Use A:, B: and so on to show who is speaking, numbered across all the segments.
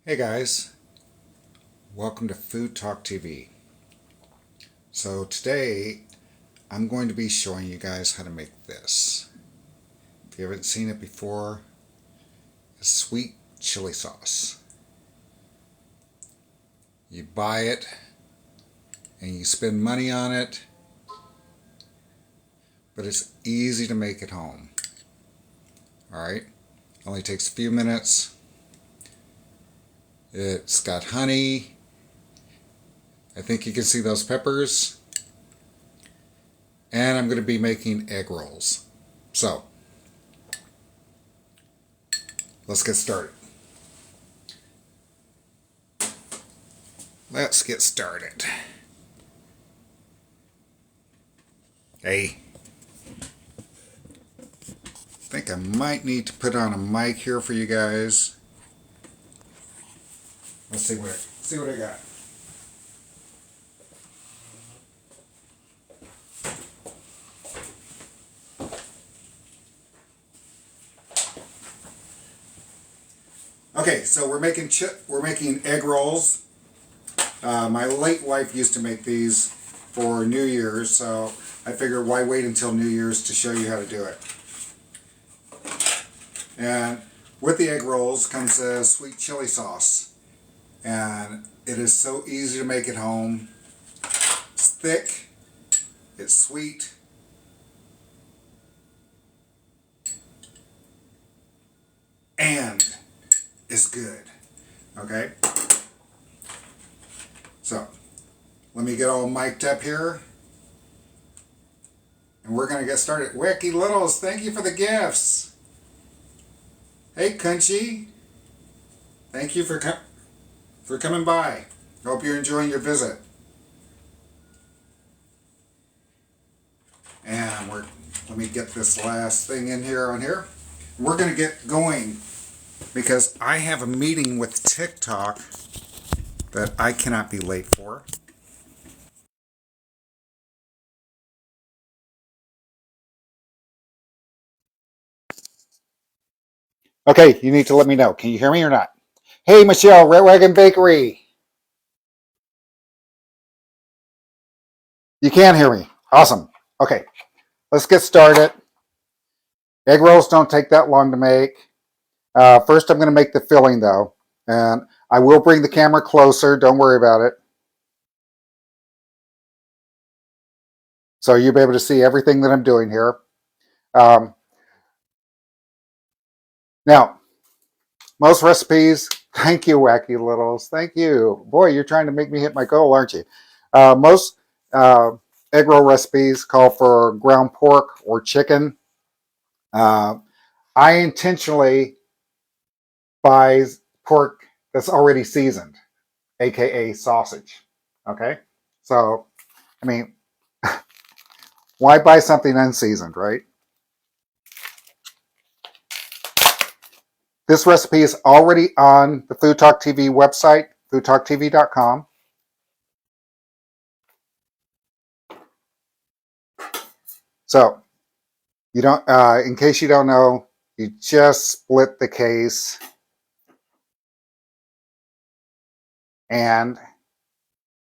A: Hey guys, welcome to Food Talk TV. So today I'm going to be showing you guys how to make this. If you haven't seen it before, it's sweet chili sauce. You buy it and you spend money on it, but it's easy to make at home. Alright, only takes a few minutes. It's got honey. I think you can see those peppers. And I'm going to be making egg rolls. So, let's get started. Let's get started. Hey, I think I might need to put on a mic here for you guys. Let's see what I got. Okay, so we're making egg rolls. My late wife used to make these for New Year's, so I figured why wait until New Year's to show you how to do it. And with the egg rolls comes a sweet chili sauce, and it is so easy to make at home. It's thick, it's sweet, and it's good. Okay, so let me get all mic'd up here. And we're going to get started. Wacky Littles, thank you for the gifts. Hey, Kunchi. Thank you for coming by. Hope you're enjoying your visit. And let me get this last thing in here on here. We're going to get going because I have a meeting with TikTok that I cannot be late for. Okay, you need to let me know. Can you hear me or not? Hey, Michelle, Red Wagon Bakery. You can hear me. Awesome. Okay, let's get started. Egg rolls don't take that long to make. First, I'm going to make the filling, though. And I will bring the camera closer. Don't worry about it. So you'll be able to see everything that I'm doing here. Um, Now, most recipes, thank you, Wacky Littles. Thank you. Boy, you're trying to make me hit my goal, aren't you? Most egg roll recipes call for ground pork or chicken. Uh, I intentionally buy pork that's already seasoned, aka sausage. Okay? So, I mean, why buy something unseasoned, right? This recipe is already on the Food Talk TV website, foodtalktv.com. So, you don't, in case you don't know, you just split the case and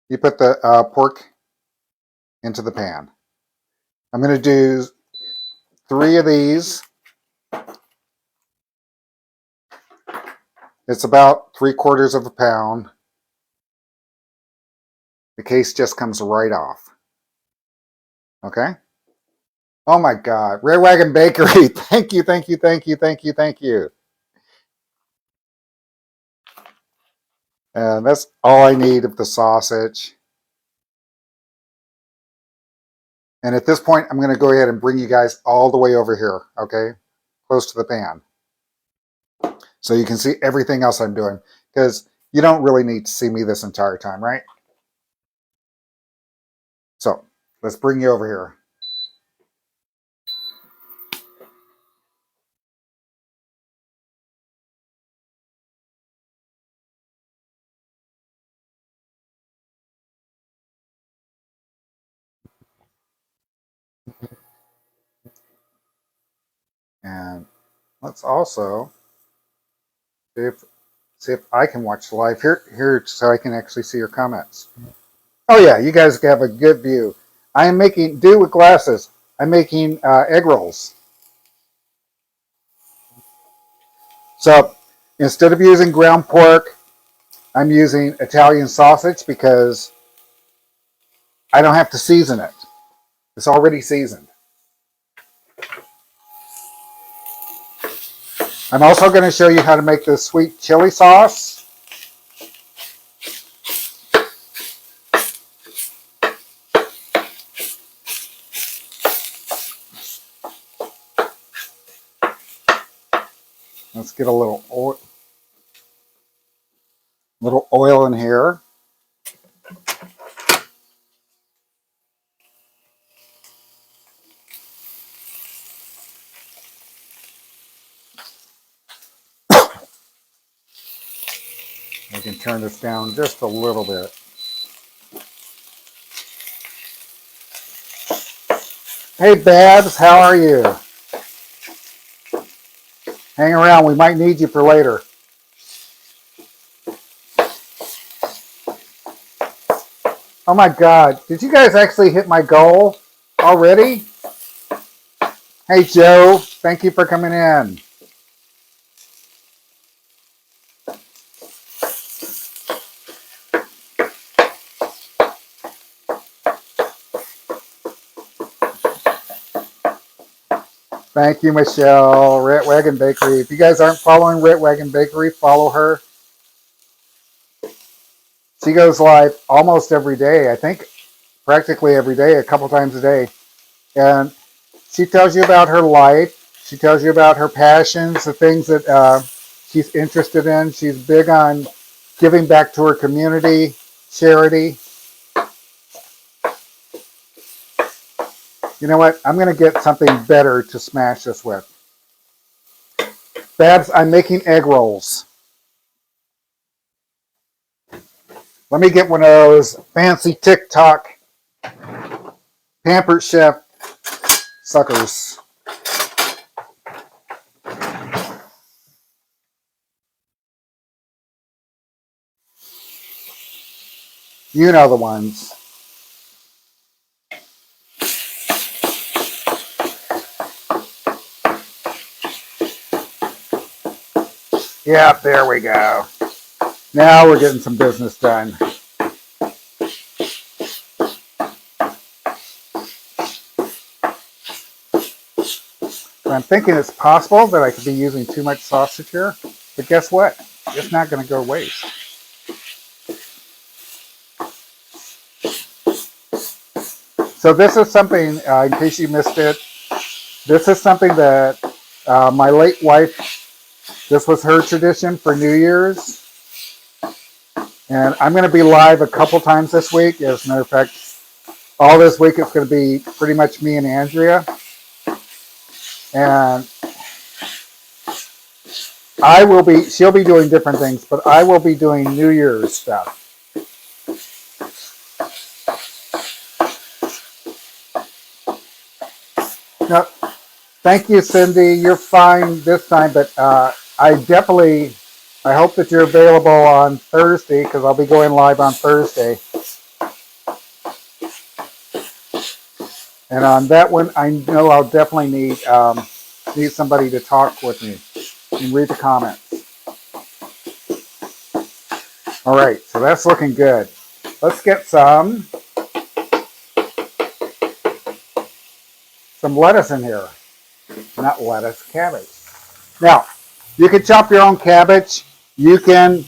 A: you put the pork into the pan. I'm going to do 3 of these. It's about 3/4 of a pound. The case just comes right off. Okay? Oh my God. Red Wagon Bakery. Thank you, thank you, thank you, thank you, thank you. And that's all I need of the sausage. And at this point, I'm going to go ahead and bring you guys all the way over here, okay? Close to the pan. So you can see everything else I'm doing. Because you don't really need to see me this entire time, right? So let's bring you over here. And let's also see if See if I can watch the live here so I can actually see your comments. Oh yeah, you guys have a good view. I am making, do with glasses, I'm making egg rolls. So instead of using ground pork, I'm using Italian sausage because I don't have to season it. It's already seasoned. I'm also going to show you how to make this sweet chili sauce. Let's get a little oil in here. We can turn this down just a little bit. Hey Babs, how are you? Hang around, we might need you for later. Oh my God, did you guys actually hit my goal already? Hey Joe, thank you for coming in. Thank you, Michelle. Red Wagon Bakery. If you guys aren't following Red Wagon Bakery, follow her. She goes live almost every day. I think practically every day, a couple times a day. And she tells you about her life. She tells you about her passions, the things that she's interested in. She's big on giving back to her community, charity. You know what? I'm going to get something better to smash this with. Babs, I'm making egg rolls. Let me get one of those fancy TikTok Pampered Chef suckers. You know the ones. Yeah, there we go. Now we're getting some business done. I'm thinking it's possible that I could be using too much sausage here, but guess what? It's not going to go waste. So this is something, in case you missed it, this is something that my late wife, this was her tradition for New Year's. And I'm going to be live a couple times this week. As a matter of fact, all this week it's going to be pretty much me and Andrea. And she'll be doing different things, but I will be doing New Year's stuff. Now, thank you, Cindy. You're fine this time, but I hope that you're available on Thursday because I'll be going live on Thursday. And on that one, I know I'll definitely need somebody to talk with me and read the comments. All right, so that's looking good. Let's get some lettuce in here. Not lettuce, cabbage. Now, you can chop your own cabbage. You can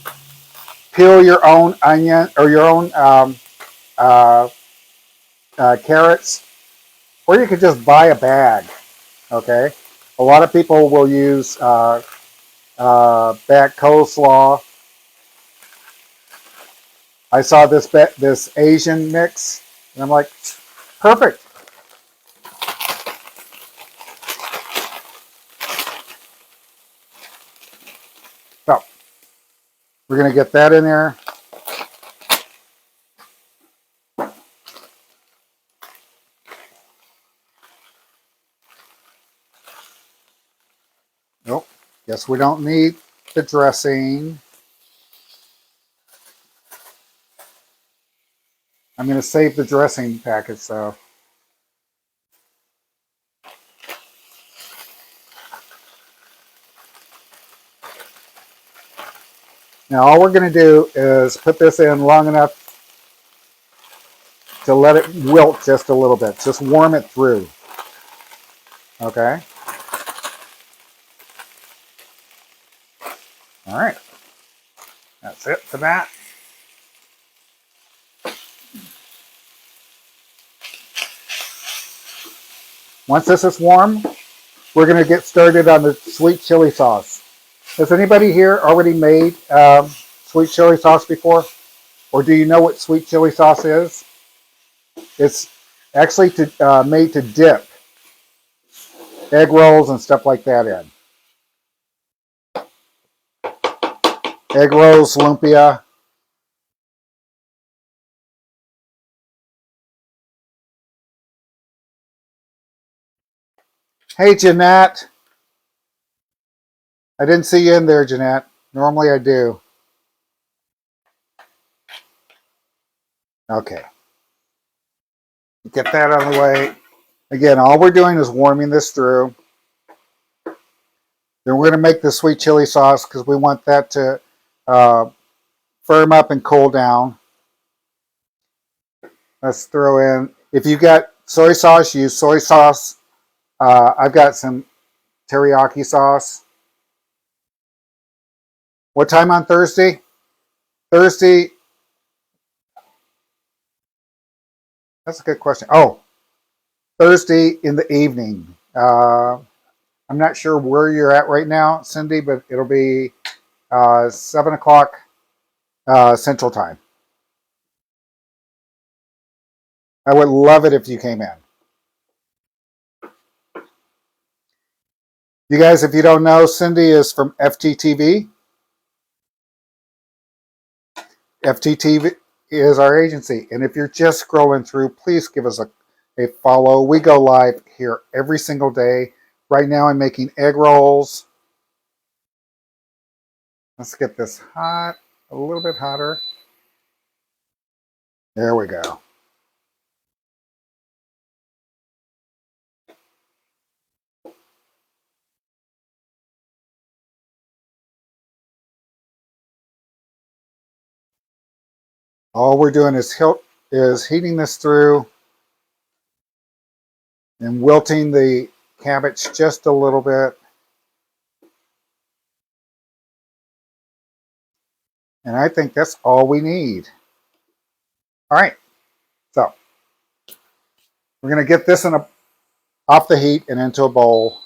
A: peel your own onion or your own carrots, or you could just buy a bag. Okay, a lot of people will use bag coleslaw. I saw this Asian mix, and I'm like, perfect. So we're gonna get that in there. Nope. Guess we don't need the dressing. I'm going to save the dressing package, so. Now all we're going to do is put this in long enough to let it wilt just a little bit. Just warm it through. Okay? All right. That's it for that. Once this is warm, we're going to get started on the sweet chili sauce. Has anybody here already made sweet chili sauce before? Or do you know what sweet chili sauce is? It's actually made to dip egg rolls and stuff like that in. Egg rolls, lumpia. Hey, Jeanette. I didn't see you in there, Jeanette. Normally I do. Okay. Get that out of the way. Again, all we're doing is warming this through. Then we're going to make the sweet chili sauce because we want that to firm up and cool down. Let's throw in, if you got soy sauce, use soy sauce. I've got some teriyaki sauce. What time on Thursday? Thursday, that's a good question. Oh, Thursday in the evening. I'm not sure where you're at right now, Cindy, but it'll be 7 o'clock Central Time. I would love it if you came in. You guys, if you don't know, Cindy is from FTTV. FTTV is our agency. And if you're just scrolling through, please give us a follow. We go live here every single day. Right now I'm making egg rolls. Let's get this hot, a little bit hotter. There we go. All we're doing is heating this through and wilting the cabbage just a little bit. And I think that's all we need. All right, so we're going to get this off the heat and into a bowl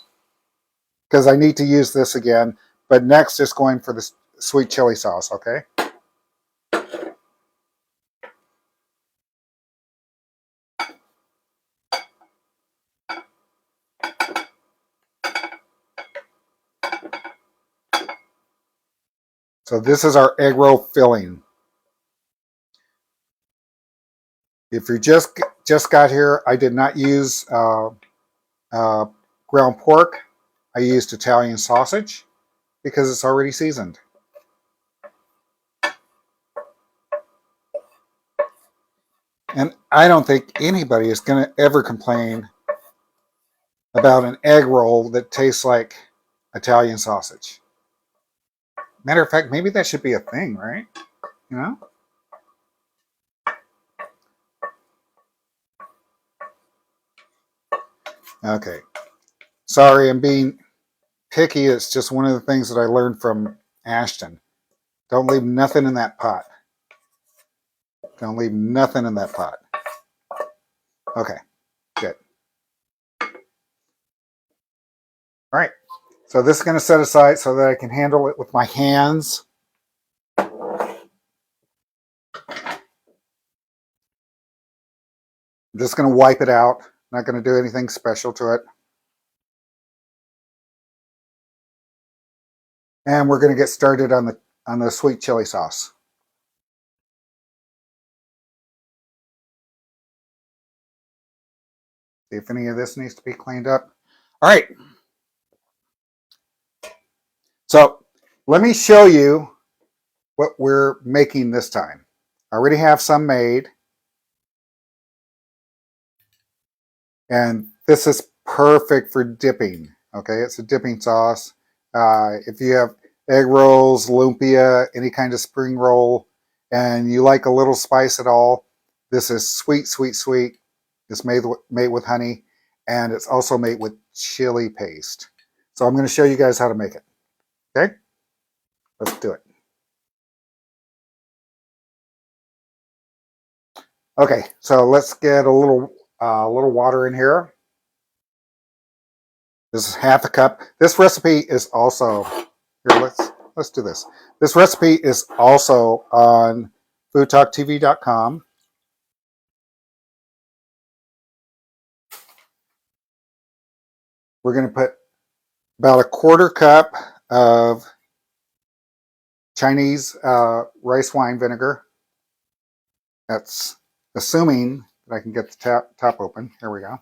A: because I need to use this again. But next, just going for the sweet chili sauce, okay? So this is our egg roll filling. If you just got here, I did not use ground pork. I used Italian sausage because it's already seasoned. And I don't think anybody is going to ever complain about an egg roll that tastes like Italian sausage. Matter of fact, maybe that should be a thing, right? You know? Okay. Sorry, I'm being picky. It's just one of the things that I learned from Ashton. Don't leave nothing in that pot. Don't leave nothing in that pot. Okay, good. All right. So this is going to set aside so that I can handle it with my hands. I'm just going to wipe it out. Not going to do anything special to it. And we're going to get started on the sweet chili sauce. See if any of this needs to be cleaned up. All right. So let me show you what we're making this time. I already have some made. And this is perfect for dipping. Okay, it's a dipping sauce. If you have egg rolls, lumpia, any kind of spring roll, and you like a little spice at all, this is sweet, sweet, sweet. It's made with honey, and it's also made with chili paste. So I'm going to show you guys how to make it. Okay, let's do it. Okay, so let's get a little water in here. This is half a cup. This recipe is also here. Let's do this. This recipe is also on foodtalktv.com. We're going to put about a quarter cup of Chinese rice wine vinegar. That's assuming that I can get the top open. Here we go.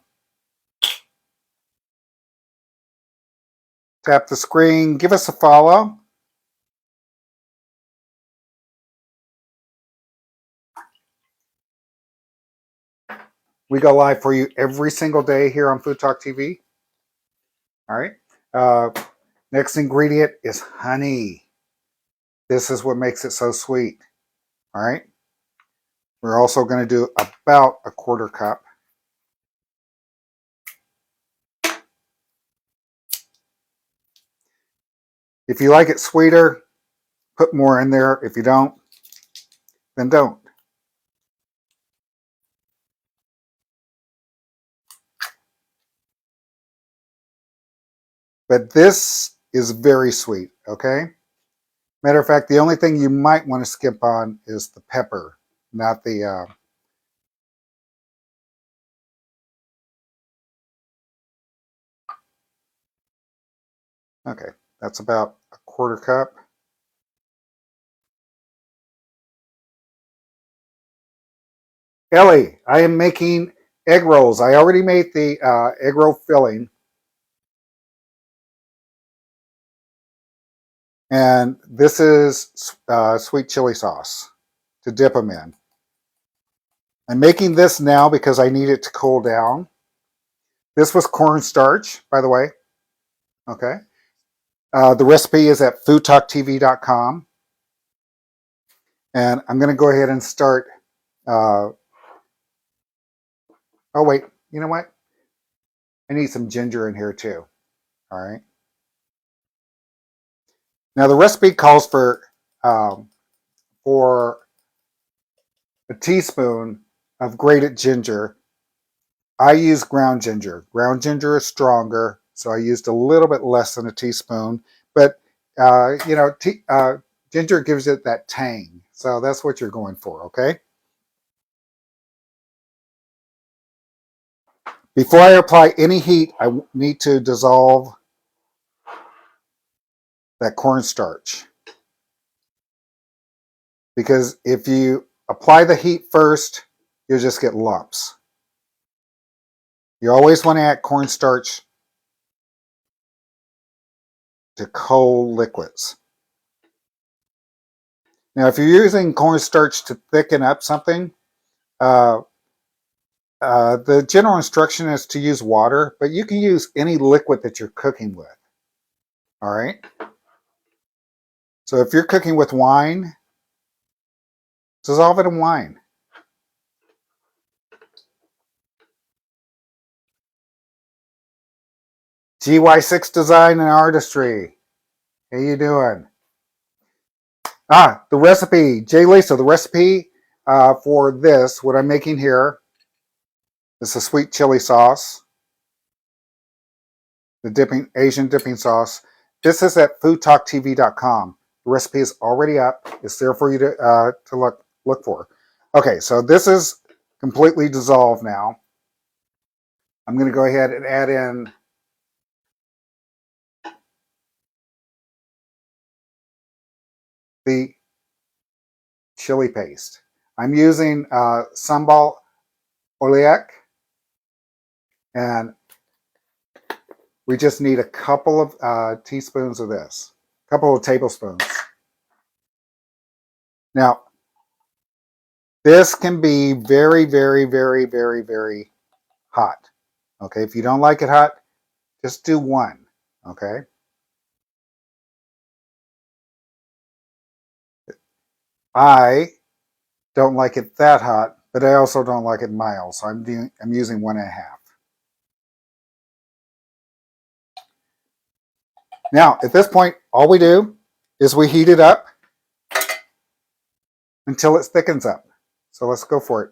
A: Tap the screen. Give us a follow. We go live for you every single day here on Food Talk TV. All right. Next ingredient is honey. This is what makes it so sweet. All right. We're also going to do about a quarter cup. If you like it sweeter, put more in there. If you don't, then don't. But this is very sweet, okay? Matter of fact, the only thing you might want to skip on is the pepper, not the... Okay, that's about a quarter cup. Ellie, I am making egg rolls. I already made the egg roll filling. And this is sweet chili sauce to dip them in. I'm making this now because I need it to cool down. This was cornstarch, by the way. Okay. The recipe is at foodtalktv.com. And I'm going to go ahead and start. Oh, wait. You know what? I need some ginger in here too. All right. Now, the recipe calls for a teaspoon of grated ginger. I use ground ginger. Ground ginger is stronger, so I used a little bit less than a teaspoon. But, you know, ginger gives it that tang. So that's what you're going for, okay? Before I apply any heat, I need to dissolve that cornstarch. Because if you apply the heat first, you'll just get lumps. You always want to add cornstarch to cold liquids. Now, if you're using cornstarch to thicken up something, the general instruction is to use water, but you can use any liquid that you're cooking with. All right. So if you're cooking with wine, dissolve it in wine. GY6 Design and Artistry. How you doing? The recipe, Jay Lisa, the recipe for this, what I'm making here, is a sweet chili sauce, the Asian dipping sauce. This is at foodtalktv.com. The recipe is already up. It's there for you to look for. Okay, so this is completely dissolved now. I'm going to go ahead and add in the chili paste. I'm using sambal oelek, and we just need a couple of teaspoons of this, a couple of tablespoons. Now, this can be very, very, very, very, very hot. Okay, if you don't like it hot, just do one. Okay. I don't like it that hot, but I also don't like it mild, so I'm using 1.5. Now, at this point, all we do is we heat it up until it thickens up. So let's go for it.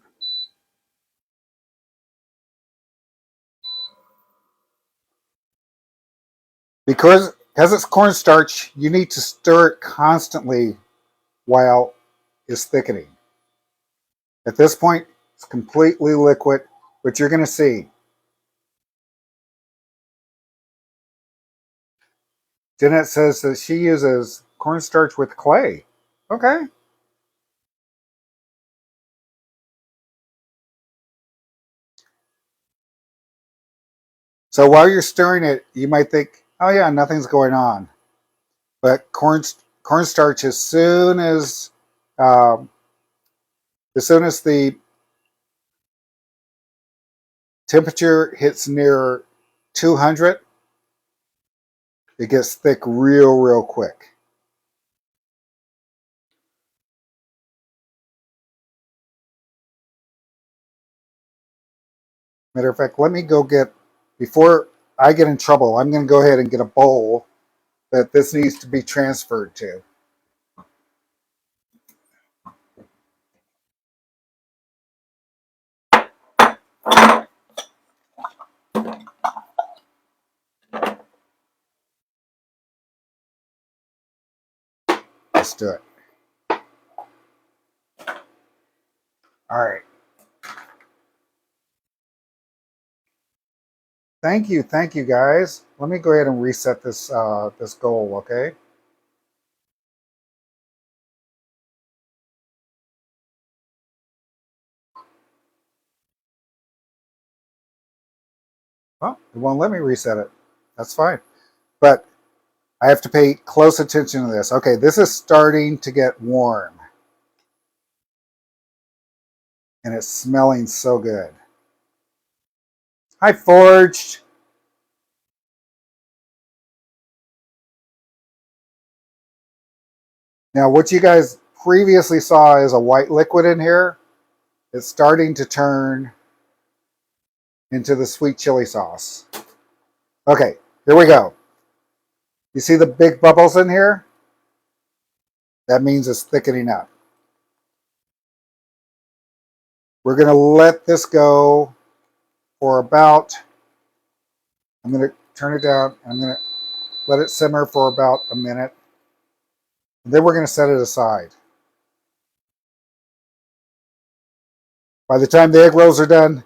A: Because it's cornstarch, you need to stir it constantly while it's thickening. At this point, it's completely liquid, but you're going to see. Jeanette says that she uses cornstarch with clay. Okay. So while you're stirring it, you might think, oh yeah, nothing's going on. But cornstarch, um, as soon as the temperature hits near 200, it gets thick real quick. Matter of fact, let me go get, before I get in trouble, I'm going to go ahead and get a bowl that this needs to be transferred to. Let's do it. All right. Thank you guys. Let me go ahead and reset this goal, okay? Well, it won't let me reset it. That's fine. But I have to pay close attention to this. Okay, this is starting to get warm. And it's smelling so good. Hi, Forged. Now, what you guys previously saw is a white liquid in here. It's starting to turn into the sweet chili sauce. Okay, here we go. You see the big bubbles in here? That means it's thickening up. We're going to let this go for about, I'm going to turn it down. I'm going to let it simmer for about a minute. And then we're going to set it aside. By the time the egg rolls are done,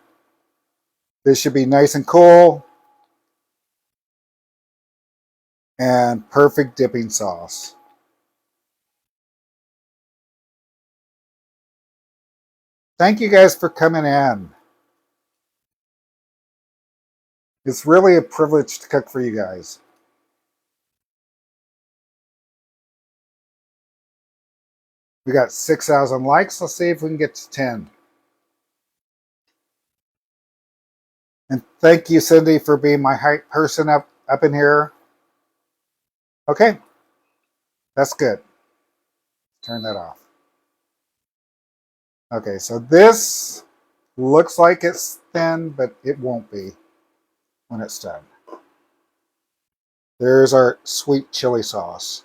A: this should be nice and cool and perfect dipping sauce. Thank you guys for coming in. It's really a privilege to cook for you guys. We got 6,000 likes. Let's see if we can get to 10. And thank you, Cindy, for being my hype person up in here. Okay, that's good. Turn that off. Okay, so this looks like it's thin, but it won't be when it's done. There's our sweet chili sauce.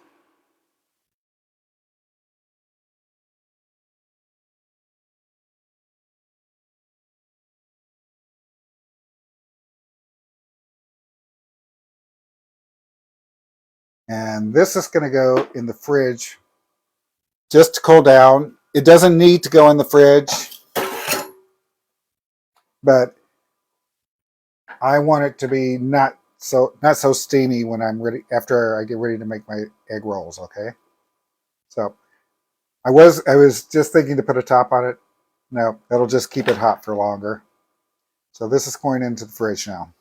A: And this is going to go in the fridge just to cool down. It doesn't need to go in the fridge, but I want it to be not so steamy when I'm ready, after I get ready to make my egg rolls, okay? So I was just thinking to put a top on it. No, that'll just keep it hot for longer. So this is going into the fridge now.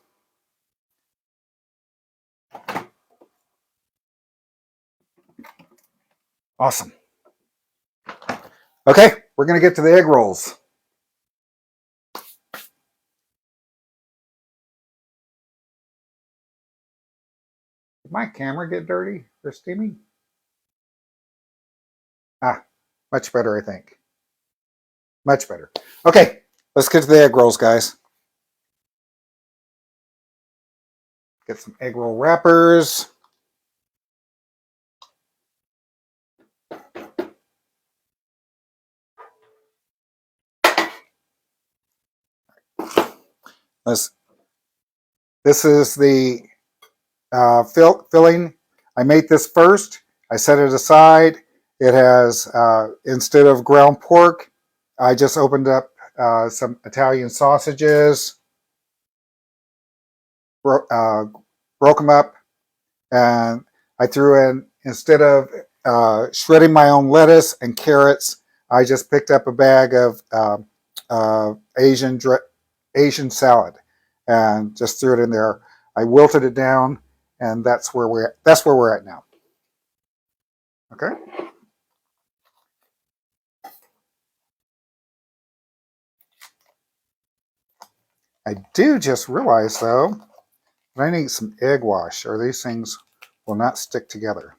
A: Awesome. Okay, we're going to get to the egg rolls. Did my camera get dirty or steamy? Ah, much better, I think. Much better. Okay, let's get to the egg rolls, guys. Get some egg roll wrappers. This is the filling. I made this first. I set it aside. It has, instead of ground pork, I just opened up some Italian sausages, broke them up, and I threw in, instead of shredding my own lettuce and carrots, I just picked up a bag of Asian salad and just threw it in there. I wilted it down, and that's where we're at now. Okay. I do just realize though that I need some egg wash, or these things will not stick together.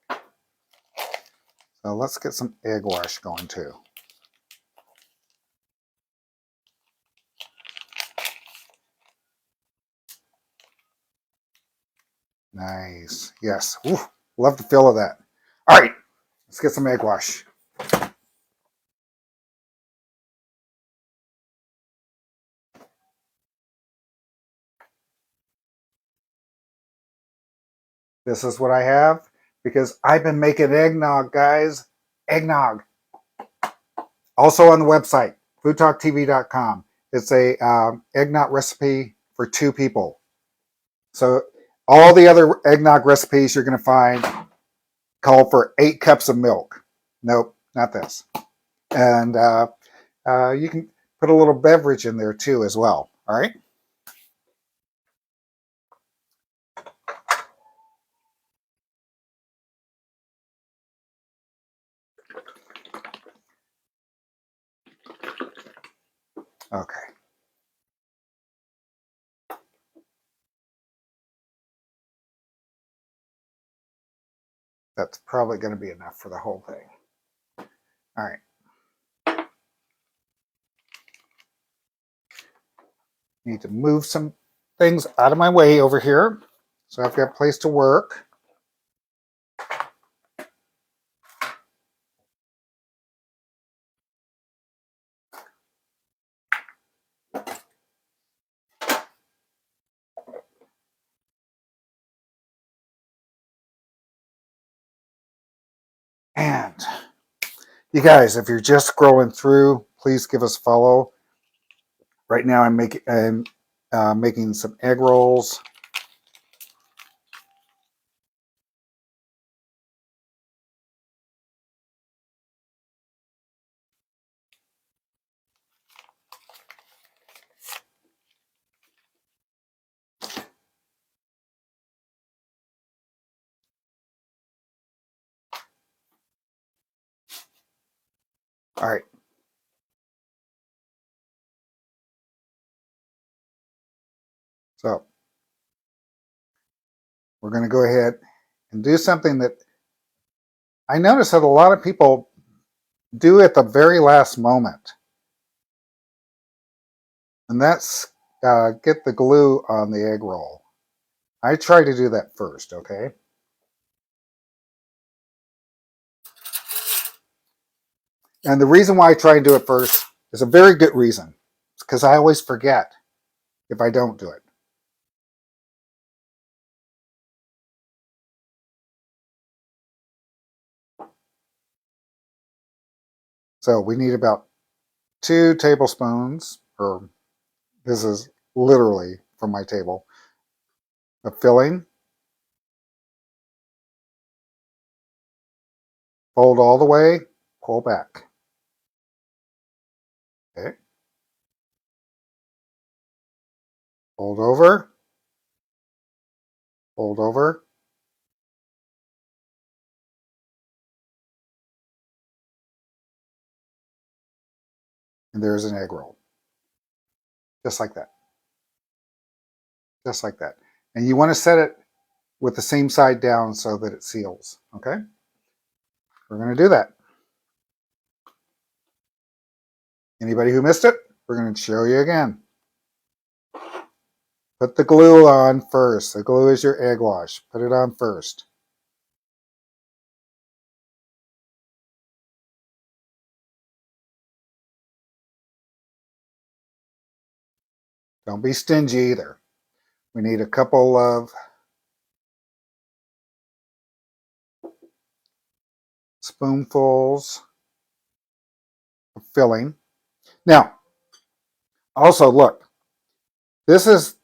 A: So let's get some egg wash going too. Nice. Yes. Ooh, love the feel of that. All right. Let's get some egg wash. This is what I have because I've been making eggnog, guys. Eggnog. Also on the website, foodtalktv.com. It's a eggnog recipe for 2 people. So all the other eggnog recipes you're going to find call for 8 cups of milk. Nope, not this. And you can put a little beverage in there too as well. All right. Okay. That's probably going to be enough for the whole thing. All right. Need to move some things out of my way over here so I've got a place to work. And you guys, if you're just scrolling through, please give us a follow. Right now I'm making some egg rolls. All right. So we're going to go ahead and do something that I notice that a lot of people do at the very last moment. And that's get the glue on the egg roll. I try to do that first, okay? And the reason why I try and do it first is a very good reason. It's because I always forget if I don't do it. So we need about 2 tablespoons, or this is literally from my table, of filling. Fold all the way, pull back. Okay. Fold over, fold over. And there's an egg roll. Just like that. Just like that. And you want to set it with the same side down so that it seals. Okay? We're going to do that. Anybody who missed it, we're going to show you again. Put the glue on first. The glue is your egg wash. Put it on first. Don't be stingy either. We need a couple of spoonfuls of filling. Now, also look, this is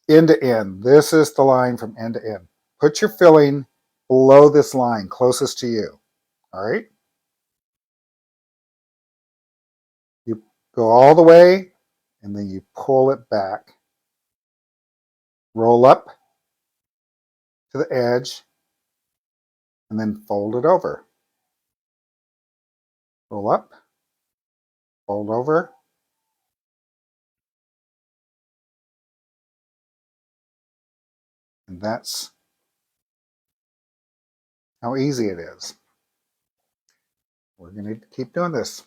A: end to end. This is the line from end to end. Put your filling below this line, closest to you. All right? You go all the way, and then you pull it back. Roll up to the edge, and then fold it over. Roll up, fold over. And that's how easy it is. We're going to keep doing this.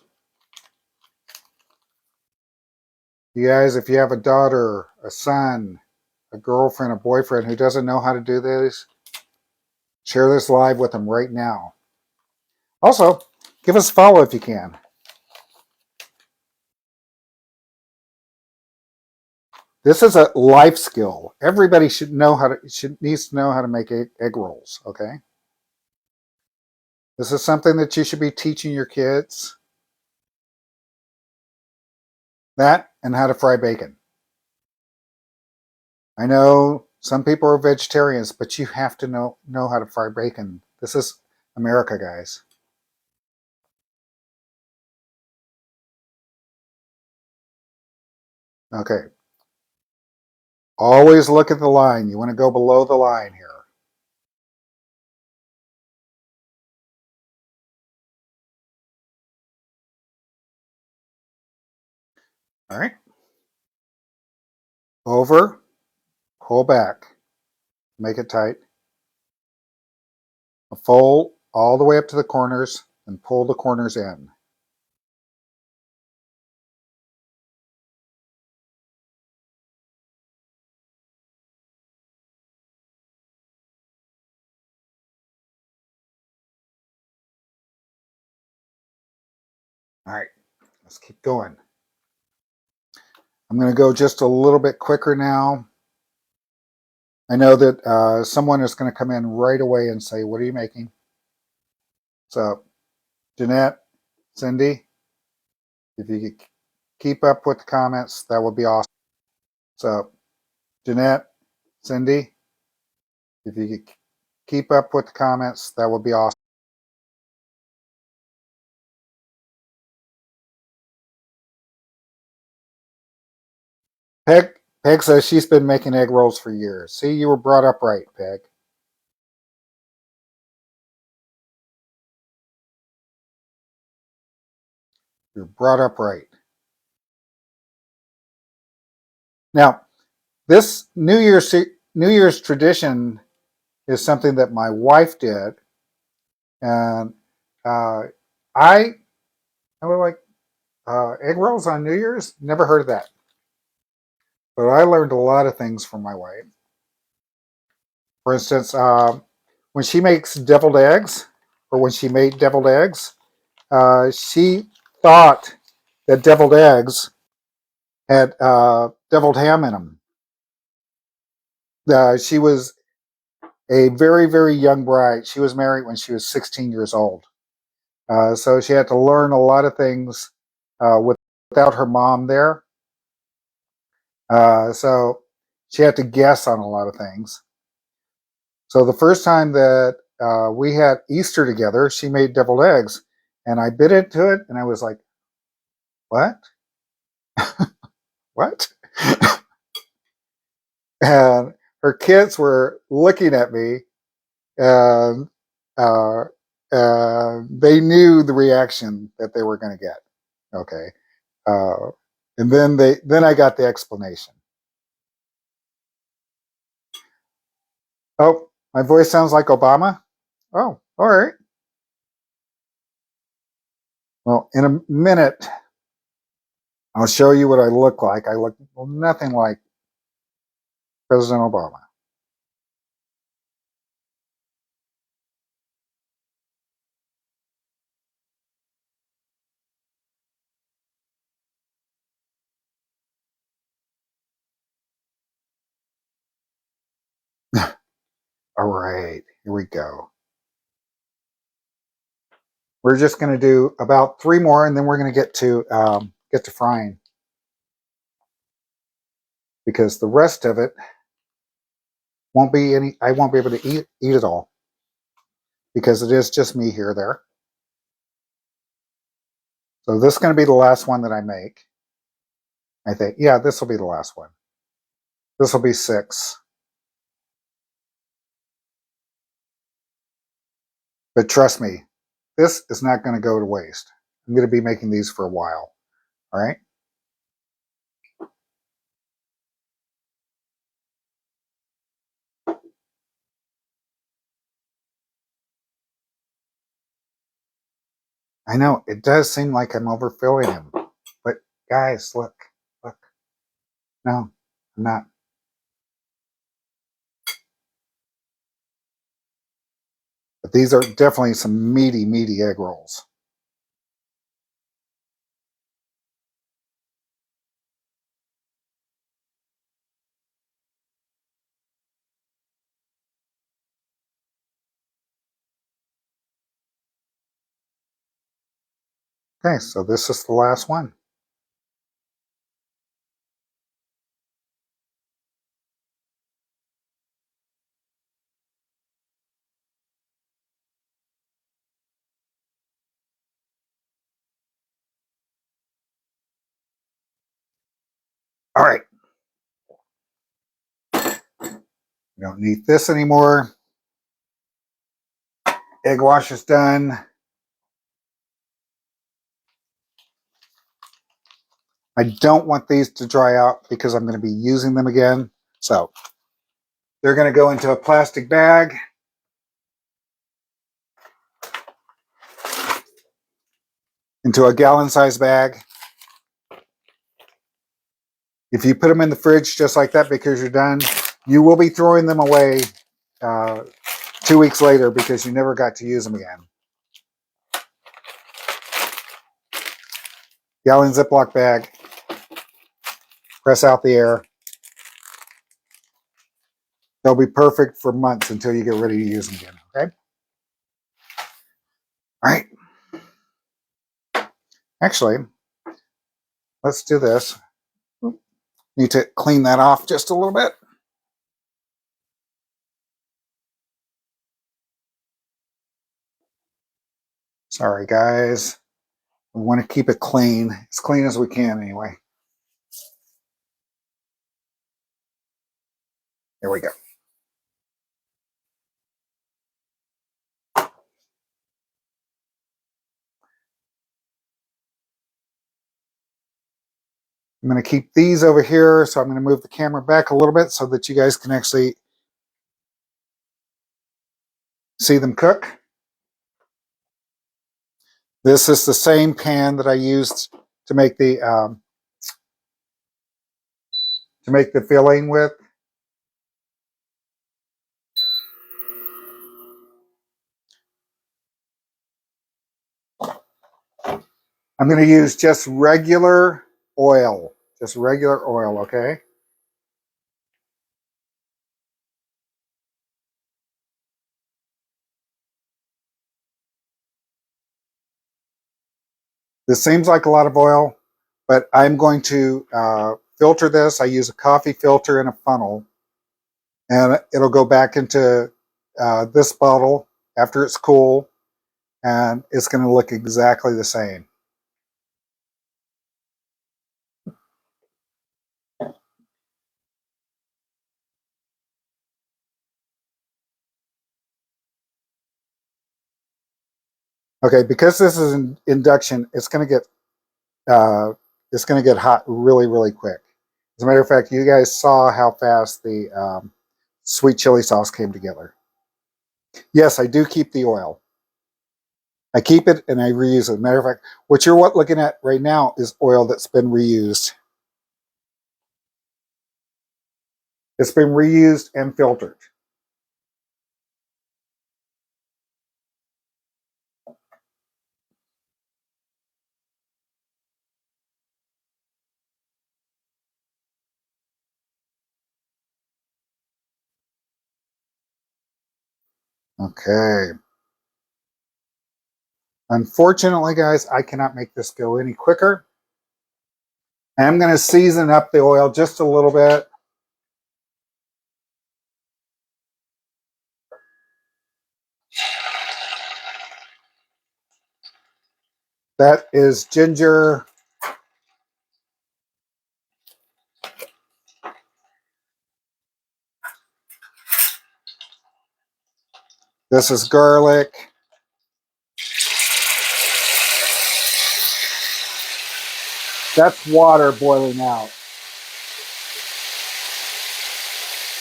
A: You guys, if you have a daughter, a son, a girlfriend, a boyfriend who doesn't know how to do this, share this live with them right now. Also, give us a follow if you can. This is a life skill. Everybody should know how to needs to know how to make egg rolls, okay? This is something that you should be teaching your kids. That and how to fry bacon. I know some people are vegetarians, but you have to know how to fry bacon. This is America, guys. Okay. Always look at the line. You want to go below the line here. All right. Over, pull back, make it tight. Fold all the way up to the corners and pull the corners in. All right, let's keep going. I'm going to go just a little bit quicker now. I know that someone is going to come in right away and say, what are you making? So, Jeanette, Cindy, if you could keep up with the comments, that would be awesome. So, Jeanette, Cindy, if you could keep up with the comments, that would be awesome. Peg says she's been making egg rolls for years. See, you were brought up right, Peg. You're brought up right. Now, this New Year's tradition is something that my wife did, and I was like, egg rolls on New Year's? Never heard of that. But I learned a lot of things from my wife. For instance, when she makes deviled eggs, or when she made deviled eggs, she thought that deviled eggs had deviled ham in them. She was a very, very young bride. She was married when she was 16 years old. So she had to learn a lot of things without her mom there. So she had to guess on a lot of things. So the first time that we had Easter together, she made deviled eggs, and I bit into it, and I was like, "What? What?" And her kids were looking at me, and uh, they knew the reaction that they were going to get. Okay, and then I got the explanation. Oh, my voice sounds like Obama? Oh, all right. Well, in a minute, I'll show you what I look like. I look nothing like President Obama. All right, here we go. We're just going to do about 3 more, and then we're going to get to frying, because the rest of it won't be any. I won't be able to eat it all, because it is just me here there. So this is going to be the last one that I make. I think, yeah, this will be the last one. This will be 6. But trust me, this is not going to go to waste. I'm going to be making these for a while. All right. I know it does seem like I'm overfilling them, but guys, look. No, I'm not. But these are definitely some meaty egg rolls. Okay, so this is the last one. All right. We don't need this anymore. Egg wash is done. I don't want these to dry out because I'm going to be using them again. So they're going to go into a plastic bag. Into a gallon-sized bag. If you put them in the fridge just like that because you're done, you will be throwing them away 2 weeks later because you never got to use them again. Gallon Ziploc bag. Press out the air. They'll be perfect for months until you get ready to use them again, okay? All right. Actually, let's do this. Need to clean that off just a little bit. Sorry, guys. We want to keep it clean, as clean as we can anyway. There we go. I'm going to keep these over here, so I'm going to move the camera back a little bit so that you guys can actually see them cook. This is the same pan that I used to make the filling with. I'm going to use just regular oil. Just regular oil, okay? This seems like a lot of oil, but I'm going to filter this. I use a coffee filter and a funnel, and it'll go back into this bottle after it's cool, and it's going to look exactly the same. Okay, because this is an induction, it's going to get hot really quick. As a matter of fact, you guys saw how fast the sweet chili sauce came together. Yes, I do keep the oil. I keep it and I reuse it. Matter of fact, what you're looking at right now is oil that's been reused. It's been reused and filtered. Okay. Unfortunately, guys, I cannot make this go any quicker. I'm going to season up the oil just a little bit. That is ginger. This is garlic. That's water boiling out.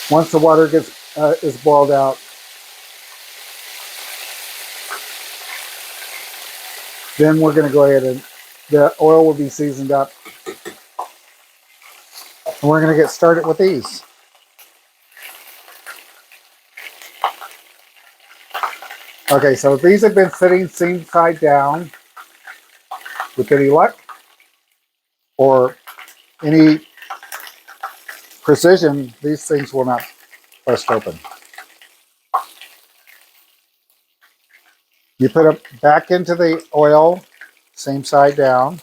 A: Once the water is boiled out, then we're going to go ahead and the oil will be seasoned up. And we're going to get started with these. Okay, so these have been sitting seam side down. With any luck or any precision, these things will not bust open. You put them back into the oil, same side down.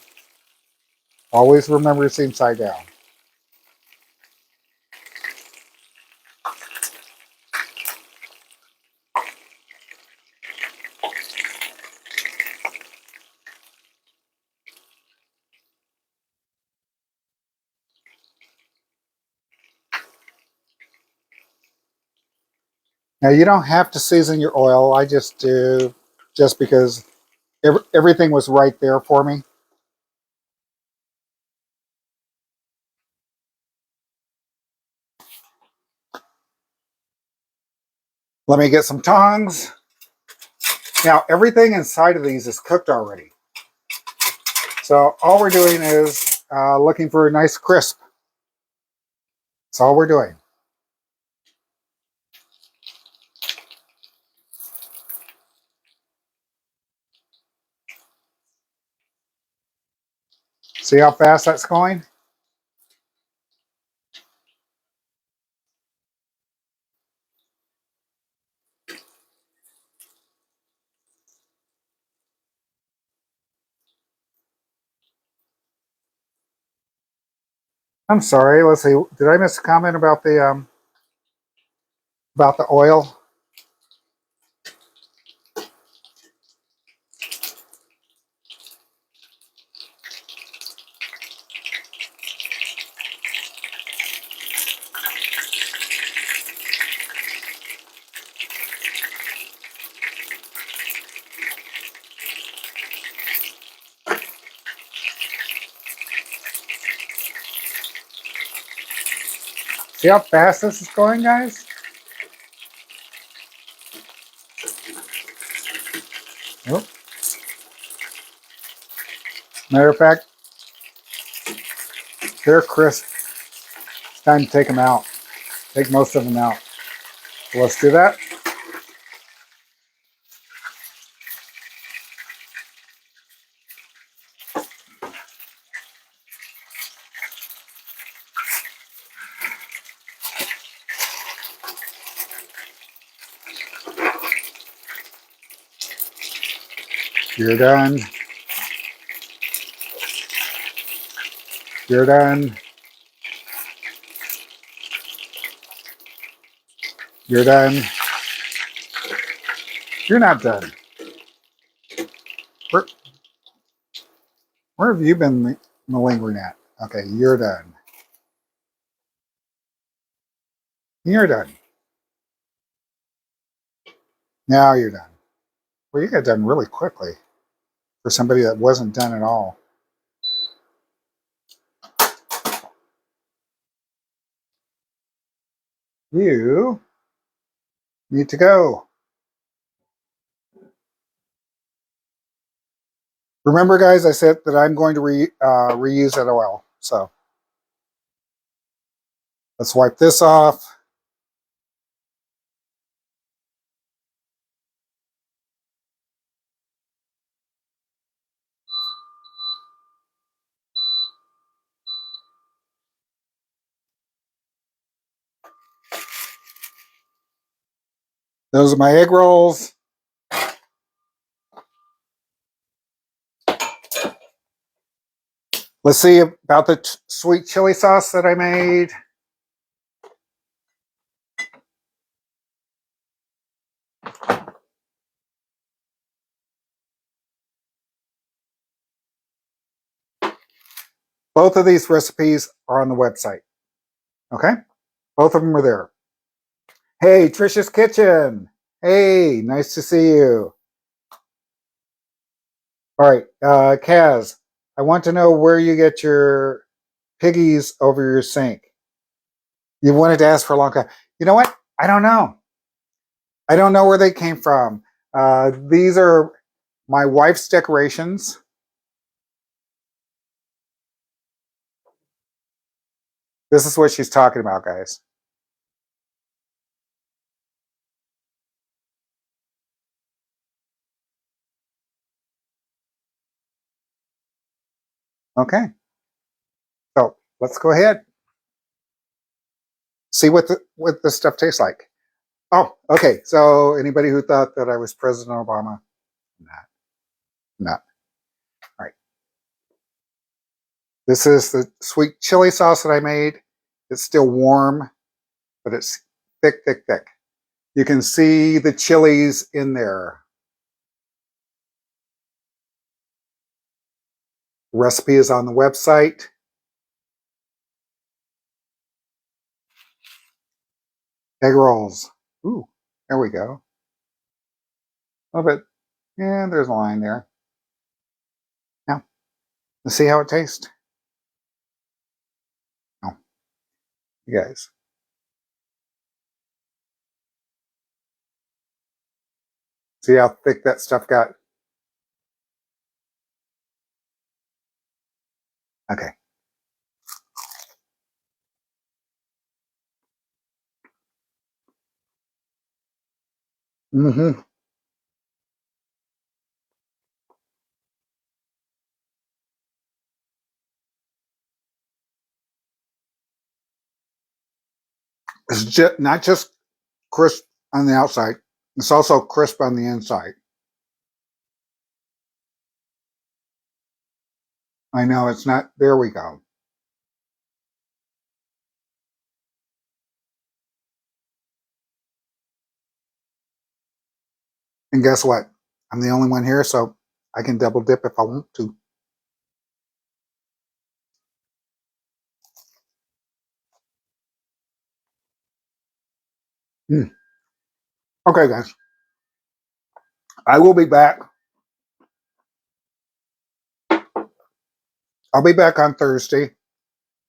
A: Always remember same side down. Now you don't have to season your oil. I just do just because everything was right there for me. Let me get some tongs. Now everything inside of these is cooked already. So all we're doing is looking for a nice crisp. That's all we're doing. See how fast that's going? I'm sorry. Let's see. Did I miss a comment about the oil? See how fast this is going, guys? Nope. Matter of fact, they're crisp. It's time to take them out. Take most of them out. So let's do that. You're done. You're done. You're done. You're not done. Where, where have you been malingering at? Okay, you're done. You're done. Now you're done. Well, you got done really quickly for somebody that wasn't done at all. You need to go. Remember, guys, I said that I'm going to reuse that oil. So let's wipe this off. Those are my egg rolls. Let's see about the sweet chili sauce that I made. Both of these recipes are on the website. Okay? Both of them are there. Hey, Trisha's Kitchen. Hey, nice to see you. All right, Kaz, I want to know where you get your piggies over your sink. You wanted to ask for a long time. You know what? I don't know. I don't know where they came from. These are my wife's decorations. This is what she's talking about, guys. Okay. So let's go ahead. See what the stuff tastes like. Oh, okay. So anybody who thought that I was President Obama, not. All right. This is the sweet chili sauce that I made. It's still warm, but it's thick, thick, thick. You can see the chilies in there. The recipe is on the website. Egg rolls. Ooh, there we go. A little bit. Yeah, there's a line there. Now, let's see how it tastes. Oh, you guys. See how thick that stuff got? Okay. Mm-hmm. It's just, not just crisp on the outside. It's also crisp on the inside. I know it's not. There we go. And guess what? I'm the only one here, so I can double dip if I want to. Mm. Okay, guys. I will be back. I'll be back on Thursday.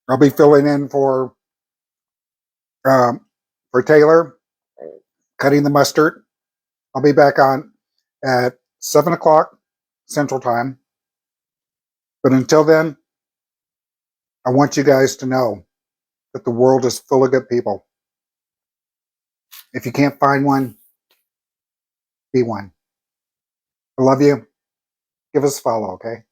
A: I'll be filling in um, for Taylor, cutting the mustard. I'll be back on at 7 o'clock Central Time. But until then, I want you guys to know that the world is full of good people. If you can't find one, be one. I love you. Give us a follow, okay?